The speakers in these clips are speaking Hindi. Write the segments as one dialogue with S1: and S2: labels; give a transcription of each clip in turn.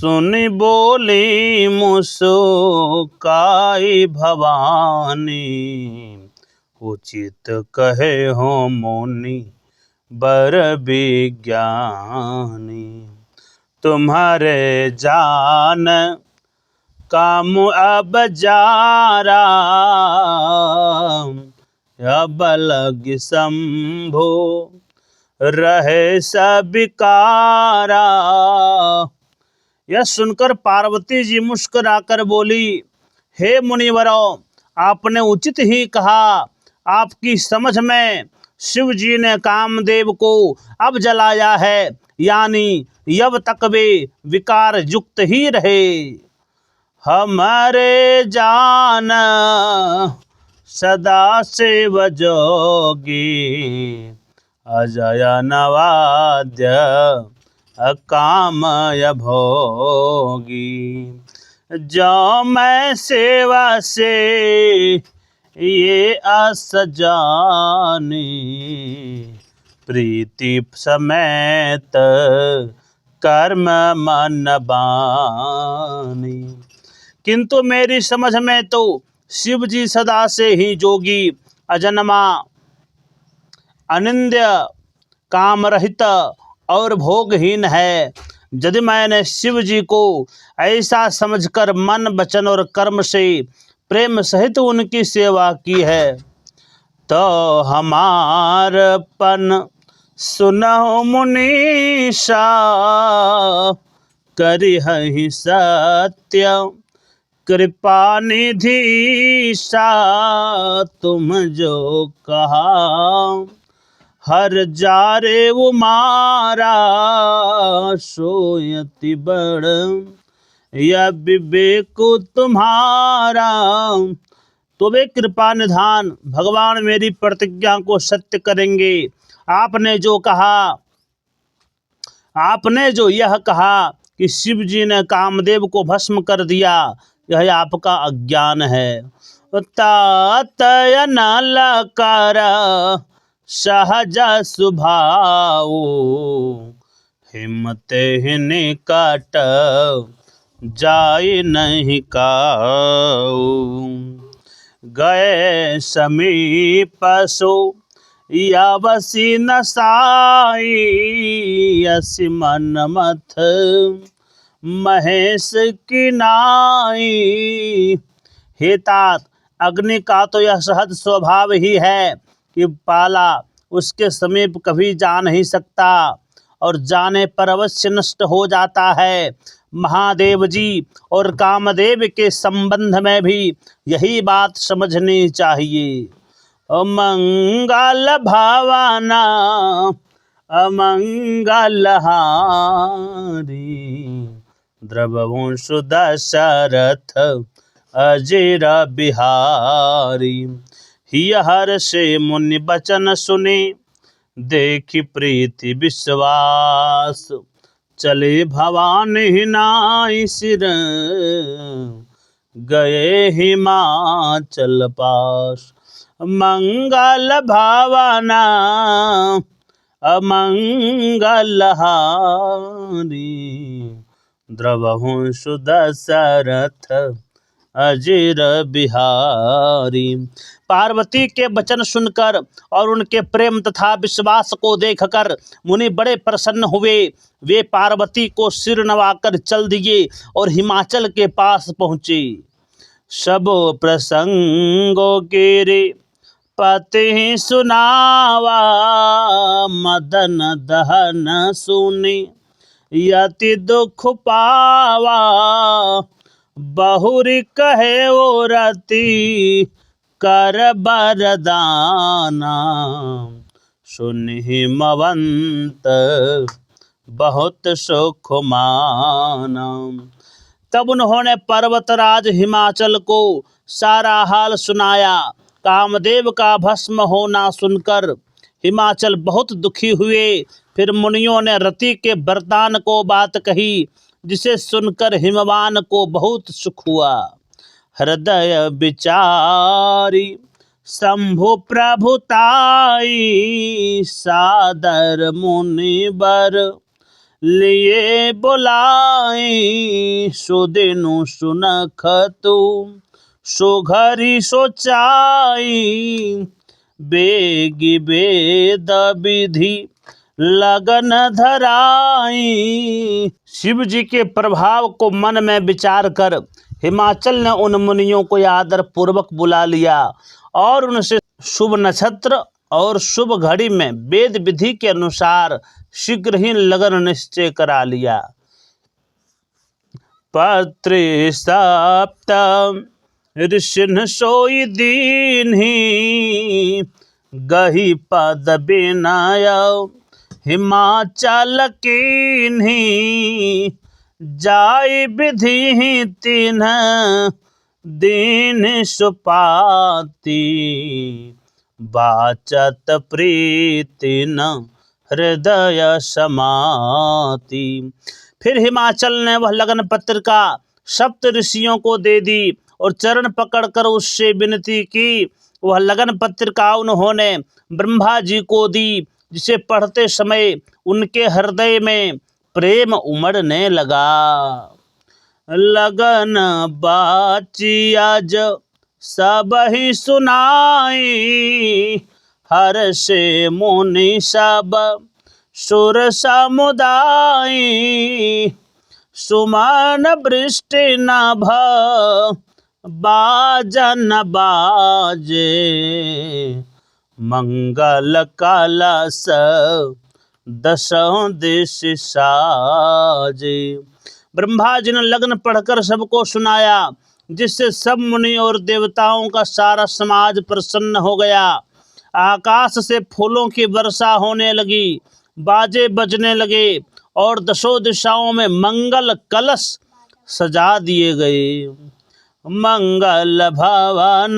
S1: सुनि बोली मुस्काई भवानी, उचित कहे हो मुनि बर विज्ञानी। तुम्हारे जान काम अब जारा, अब लग शंभो रहे सबिकारा। यह सुनकर पार्वती जी मुस्कुराकर बोली, हे मुनिवरों, आपने उचित ही कहा। आपकी समझ में शिव जी ने कामदेव को अब जलाया है, यानी जब तक वे विकार युक्त ही रहे। हमारे जान सदा शिव जोगी, अजय नवाद्य अकामय भोगी। जो मैं सेवा से ये आस जानी, प्रीति समेत कर्म मन बानी। किंतु मेरी समझ में तो शिव जी सदा से ही जोगी, अजन्मा, अनिंद्य, काम रहित और भोगहीन है। यदि मैंने शिव जी को ऐसा समझकर मन वचन और कर्म से प्रेम सहित उनकी सेवा की है, तो हमारपन सुनो मुनीषा, करिहि सत्य कृपा निधीसा। तुम जो कहा हर जारे उमारा, सोयति बड़ यह विवेक तुम्हारा। तो वे कृपा निधान भगवान मेरी प्रतिज्ञा को सत्य करेंगे। आपने जो यह कहा कि शिव जी ने कामदेव को भस्म कर दिया, यह आपका अज्ञान है। तातय नलकर सहज स्वभाव, हिम्मत निकट जाय नहीं काऊ। गए समीप सो यावसी नसाई, यसी मन मथ महेश की नाई। हे तात, अग्नि का तो यह सहज स्वभाव ही है कि पाला उसके समीप कभी जा नहीं सकता और जाने पर अवश्य नष्ट हो जाता है। महादेव जी और कामदेव के संबंध में भी यही बात समझनी चाहिए। अमंगल भावना अमंगल हारी, द्रवंश दशरथ अजिर बिहारी। हिय हर से मुनि बचन सुने, देखि प्रीति विश्वास। चले भवानी नाई सिर, गए हिमाचल पास। मंगल भावना अमंगल हारी, द्रवहुं दशरथ अजिर बिहारी। पार्वती के वचन सुनकर और उनके प्रेम तथा विश्वास को देखकर मुनि बड़े प्रसन्न हुए। वे पार्वती को सिर नवाकर चल दिए और हिमाचल के पास पहुँचे। सब प्रसंगों के रे पति सुनावा, मदन दहन सुनी यति दुख पावा। बहुरी कहे ओ रति कर बरदाना, सुनि हिमवंत बहुत सुख माना। तब उन्होंने पर्वतराज हिमाचल को सारा हाल सुनाया। कामदेव का भस्म होना सुनकर हिमाचल बहुत दुखी हुए। फिर मुनियों ने रति के वरदान को बात कही, जिसे सुनकर हिमवान को बहुत सुख हुआ। हृदय विचारी शंभु प्रभुताई, सादर मुनि बर लिए बुलाई। सुदिनु सुनखतु सो घरी सोचाई बेगी वेद विधि लगन धराई। शिव जी के प्रभाव को मन में विचार कर हिमाचल ने उन मुनियों को आदर पूर्वक बुला लिया और उनसे शुभ नक्षत्र और शुभ घड़ी में वेद विधि के अनुसार शीघ्र ही लगन निश्चय करा लिया। पत्र सप्त ऋषिन सोई दीन्ही गही पद विनय हिमाचल कीन्ही जाय विधि तिन्ह दीन सुपाती बाचत प्रीति न हृदय समाती। फिर हिमाचल ने वह लगन पत्रिका सप्त ऋषियों को दे दी और चरण पकड़कर उससे विनती की। वह लगन पत्रिका उन्होंने ब्रह्मा जी को दी, जिसे पढ़ते समय उनके हृदय में प्रेम उमड़ने लगा। लगन बाची आज सब ही सुनाई हर से मुनि सब सुर समुदाय सुमन वृष्टि नभ बाजन बाजे मंगल कलश दसों दिश साजे। ब्रह्मा जी ने लग्न पढ़कर सबको सुनाया, जिससे सब मुनि और देवताओं का सारा समाज प्रसन्न हो गया। आकाश से फूलों की वर्षा होने लगी, बाजे बजने लगे और दसों दिशाओं में मंगल कलश सजा दिए गए। मंगल भवन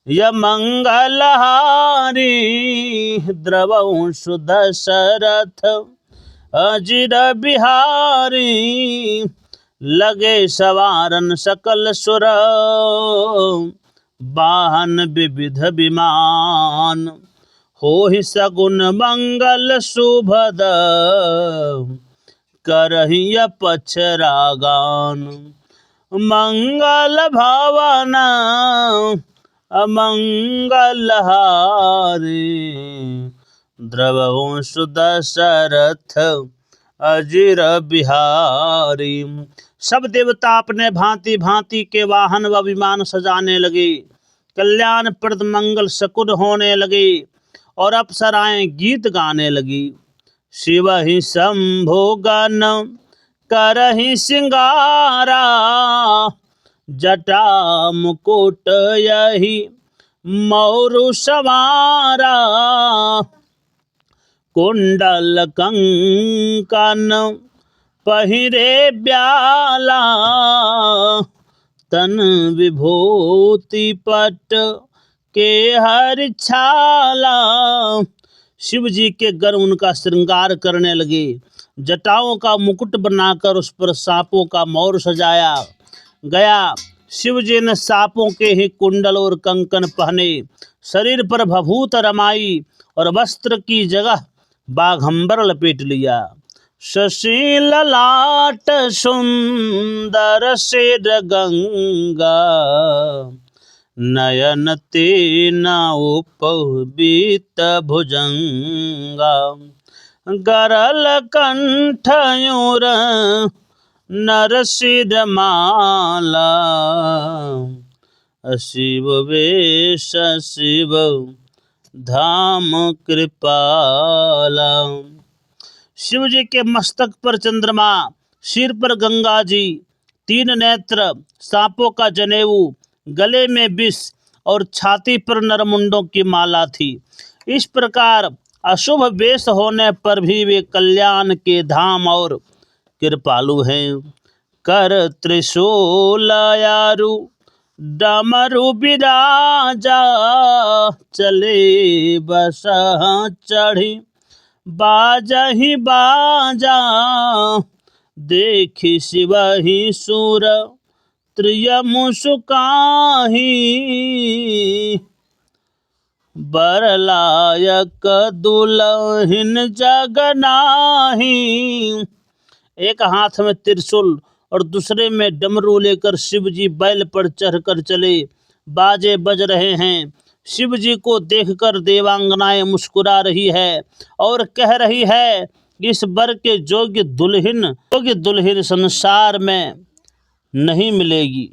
S1: य मंगलहारी द्रवंशु दशरथ अजिर बिहारी लगे सवारन सकल सुर वाहन विविध विमान होहि सगुन मंगल शुभद करहिय पछरागान। मंगल भवन अमंगल हारी द्रवंशु दशरथ अजिर बिहारी। सब देवता अपने भांति भांति के वाहन व विमान सजाने लगे, कल्याण प्रद मंगल शकुन होने लगे और अप्सराएं गीत गाने लगी। शिव ही शंभो गण करहि सिंगारा जटा मुकुट यही मौरु सवारा कुंडल कंकन पहिरे ब्याला तन विभूति पट के हर छाला। शिव जी के गण उनका श्रृंगार करने लगे, जटाओं का मुकुट बनाकर उस पर सांपों का मौर सजाया गया। शिव जी ने सांपों के ही कुंडल और कंकन पहने, शरीर पर भभूत रमाई और वस्त्र की जगह बाघंबर लपेट लिया। शशि ललाट सुंदर शेर गंगा नयन तेना उपवीत भुजंगा गरल कंठयूर नरसिर माला शिव वेश शिव धाम कृपाला। शिव जी के मस्तक पर चंद्रमा, सिर पर गंगा जी, तीन नेत्र, सांपों का जनेऊ, गले में विष और छाती पर नरमुंडों की माला थी। इस प्रकार अशुभ वेश होने पर भी वे कल्याण के धाम और कृपालु हैं। कर त्रिशूलयारु डमरु बिराजा चले बसह चढ़ी बाजहि बाजा देखि शिवहि सुर त्रियमुसुकाहि बरलायक दुलहिन जगनाही। एक हाथ में त्रिशूल और दूसरे में डमरू लेकर शिव जी बैल पर चढ़कर चले। बाजे बज रहे हैं। शिव जी को देखकर देवांगनाएं मुस्कुरा रही है और कह रही है, इस वर के योग्य दुल्हन संसार में नहीं मिलेगी।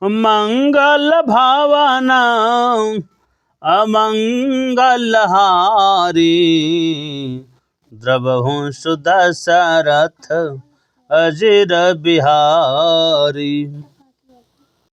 S1: मंगल भावना अमंगल हारी, द्रवहु सुदशरथ अजिर बिहारी।